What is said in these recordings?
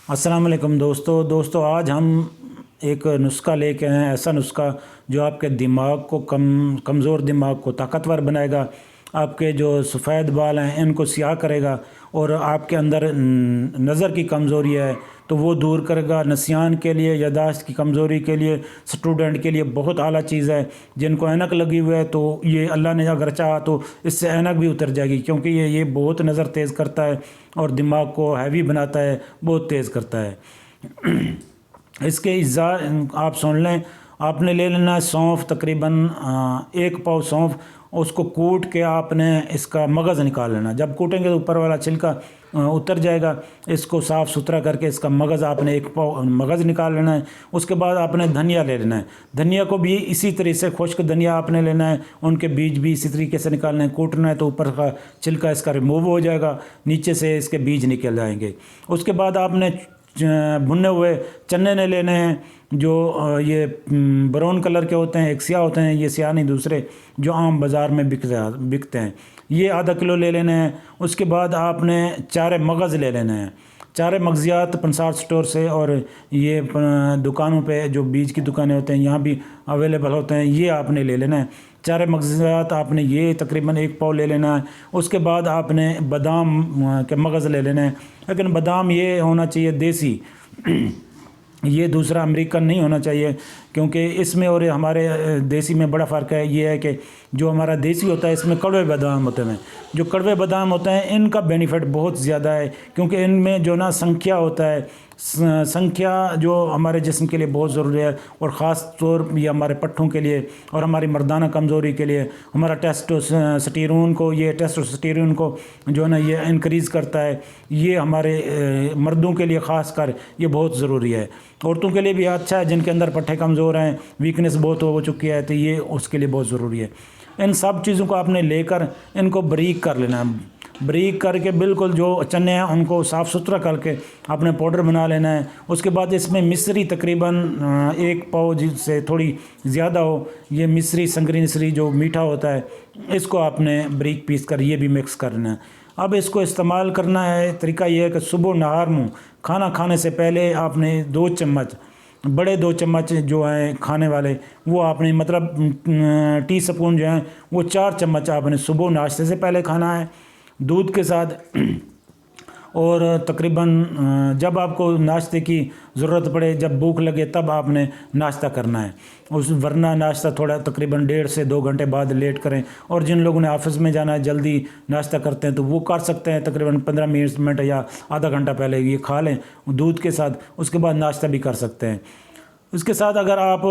अस्सलाम वालेकुम दोस्तों आज हम एक नुस्खा लेके आए हैं। ऐसा नुस्खा जो आपके दिमाग को कमज़ोर दिमाग को ताकतवर बनाएगा, आपके जो सफ़ेद बाल हैं इनको सियाह करेगा और आपके अंदर नज़र की कमज़ोरी है तो वो दूर करेगा। नसियान के लिए, यादाश्त की कमज़ोरी के लिए, स्टूडेंट के लिए बहुत आला चीज़ है। जिनको ऐनक लगी हुई है तो ये अल्लाह ने अगर चाहा तो इससे ऐनक भी उतर जाएगी, क्योंकि ये बहुत नज़र तेज़ करता है और दिमाग को हैवी बनाता है, बहुत तेज़ करता है। इसके इज़्ज़ा आप सुन लें। आपने ले लेना है सौंफ, तकरीबन 1 पाव सौंफ। उसको कूट के आपने इसका मगज़ निकाल लेना। जब कूटेंगे तो ऊपर वाला छिलका उतर जाएगा। इसको साफ़ सुथरा करके इसका मगज़ आपने 1 पाव मगज़ निकाल लेना है। उसके बाद आपने धनिया ले लेना है। धनिया को भी इसी तरह से खुश्क धनिया आपने लेना है, उनके बीज भी इसी तरीके से निकालना है। कूटना है तो ऊपर का छिलका इसका रिमूव हो जाएगा, नीचे से इसके बीज निकल जाएंगे। उसके बाद आपने भुने हुए चने ने लेने हैं, जो ये ब्राउन कलर के होते हैं। एक स्याह होते हैं, ये स्याह नहीं, दूसरे जो आम बाज़ार में बिकते हैं, ये आधा किलो ले लेने हैं। उसके बाद आपने 4 मगज़ ले लेने हैं। 4 मगज़ियात पंसार स्टोर से और ये दुकानों पे जो बीज की दुकानें होते हैं यहाँ भी अवेलेबल होते हैं, ये आपने ले लेना है। 4 मगज़ियात आपने ये तकरीबन 1 पाव ले लेना है। उसके बाद आपने बादाम के मगज़ ले लेने हैं, लेकिन बादाम ये होना चाहिए देसी, ये दूसरा अमेरिकन नहीं होना चाहिए, क्योंकि इसमें और हमारे देसी में बड़ा फ़र्क है। ये है कि जो हमारा देसी होता है इसमें कड़वे बादाम होते हैं। जो कड़वे बादाम होते हैं इनका बेनिफिट बहुत ज़्यादा है, क्योंकि इनमें जो ना संख्या होता है, संख्या जो हमारे जिस्म के लिए बहुत ज़रूरी है, और ख़ास तौर ये हमारे पट्ठों के लिए और हमारी मर्दाना कमज़ोरी के लिए हमारा टेस्टोस्टेरोन को जो है ना ये इंक्रीज़ करता है। ये हमारे मर्दों के लिए ख़ास कर ये बहुत ज़रूरी है। औरतों के लिए भी अच्छा है, जिनके अंदर पट्ठे कमज़ोर हैं, वीकनेस बहुत हो चुकी है, तो ये उसके लिए बहुत ज़रूरी है। इन सब चीज़ों को आपने लेकर इनको बारीक कर लेना है। बारीक करके बिल्कुल जो चने हैं उनको साफ़ सुथरा करके आपने पाउडर बना लेना है। उसके बाद इसमें मिश्री तकरीबन 1 पाव से थोड़ी ज़्यादा हो, ये मिश्री संगरी मिश्री जो मीठा होता है, इसको आपने बारीक पीस कर ये भी मिक्स करना है। अब इसको इस्तेमाल करना है। तरीका ये है कि सुबह नहार मुँह खाना खाने से पहले आपने 2 चम्मच, बड़े 2 चम्मच जो हैं खाने वाले, वो आपने मतलब टी स्पून जो हैं वो 4 चम्मच आपने सुबह नाश्ते से पहले खाना है दूध के साथ। और तकरीबन जब आपको नाश्ते की ज़रूरत पड़े, जब भूख लगे, तब आपने नाश्ता करना है। वरना नाश्ता थोड़ा तकरीबन 1.5 से 2 घंटे बाद लेट करें। और जिन लोगों ने ऑफिस में जाना है, जल्दी नाश्ता करते हैं, तो वो कर सकते हैं तकरीबन 15 मिनट या आधा घंटा पहले ये खा लें दूध के साथ। उसके बाद नाश्ता भी कर सकते हैं। उसके साथ अगर आप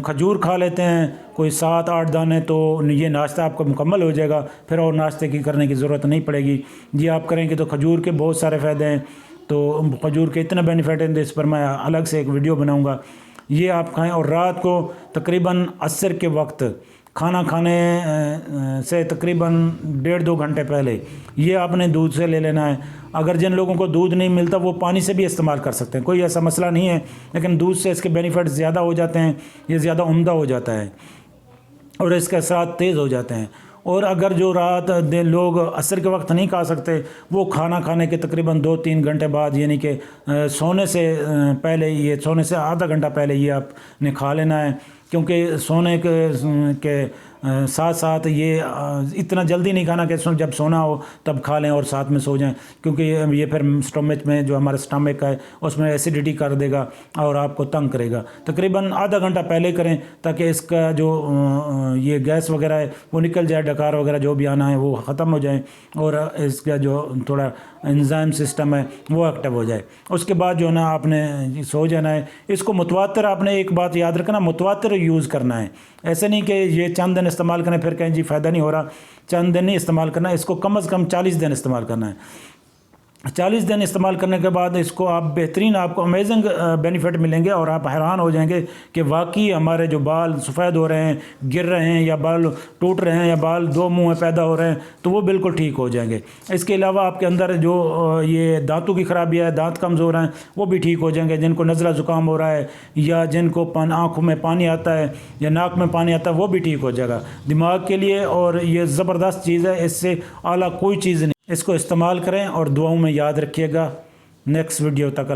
खजूर खा लेते हैं कोई 7-8 दाने, तो ये नाश्ता आपका मुकम्मल हो जाएगा, फिर और नाश्ते की करने की ज़रूरत नहीं पड़ेगी। ये आप करेंगे तो खजूर के बहुत सारे फ़ायदे हैं। तो खजूर के इतने बेनिफिट हैं, तो इस पर मैं अलग से एक वीडियो बनाऊंगा। ये आप खाएं। और रात को तकरीबन असर के वक्त खाना खाने से तकरीबन 1.5-2 घंटे पहले ये आपने दूध से ले लेना है। अगर जिन लोगों को दूध नहीं मिलता वो पानी से भी इस्तेमाल कर सकते हैं, कोई ऐसा मसला नहीं है, लेकिन दूध से इसके बेनिफिट ज़्यादा हो जाते हैं, ये ज़्यादा उम्दा हो जाता है और इसके साथ तेज़ हो जाते हैं। और अगर जो रात दिन लोग असर के वक्त नहीं खा सकते, वो खाना खाने के तकरीबन 2-3 घंटे बाद, यानी कि सोने से पहले, ये सोने से आधा घंटा पहले ये आपने खा लेना है। क्योंकि सोने के साथ साथ ये इतना जल्दी नहीं खाना कि जब सोना हो तब खा लें और साथ में सो जाएं, क्योंकि ये फिर स्टमक में, जो हमारा स्टमक है, उसमें एसिडिटी कर देगा और आपको तंग करेगा। तकरीबन आधा घंटा पहले करें, ताकि इसका जो ये गैस वगैरह है वो निकल जाए, डकार वगैरह जो भी आना है वो ख़त्म हो जाए और इसका जो थोड़ा एंजाइम सिस्टम है वो एक्टिव हो जाए। उसके बाद जो ना आपने सो जाना है। इसको मुतवातिर, आपने एक बात याद रखना, मुतवातिर यूज़ करना है। ऐसे नहीं कि ये चंद दिन इस्तेमाल करें फिर कहें जी फ़ायदा नहीं हो रहा। चंद दिन नहीं इस्तेमाल करना है, इसको कम से कम 40 दिन इस्तेमाल करना है। 40 दिन इस्तेमाल करने के बाद इसको आप बेहतरीन, आपको अमेजिंग बेनिफिट मिलेंगे और आप हैरान हो जाएंगे कि वाकई हमारे जो बाल सफ़ेद हो रहे हैं, गिर रहे हैं, या बाल टूट रहे हैं, या बाल 2 मुँह में पैदा हो रहे हैं, तो वो बिल्कुल ठीक हो जाएंगे। इसके अलावा आपके अंदर जो ये दांतों की ख़राबी है, दांत कमज़ोर हैं, वो भी ठीक हो जाएंगे। जिनको नज़ला ज़ुकाम हो रहा है, या जिनको आँखों में पानी आता है या नाक में पानी आता है, वो भी ठीक हो जाएगा। दिमाग के लिए और ये ज़बरदस्त चीज़ है, इससे आला कोई चीज़ नहीं। इसको इस्तेमाल करें और दुआओं में याद रखिएगा। नेक्स्ट वीडियो तक।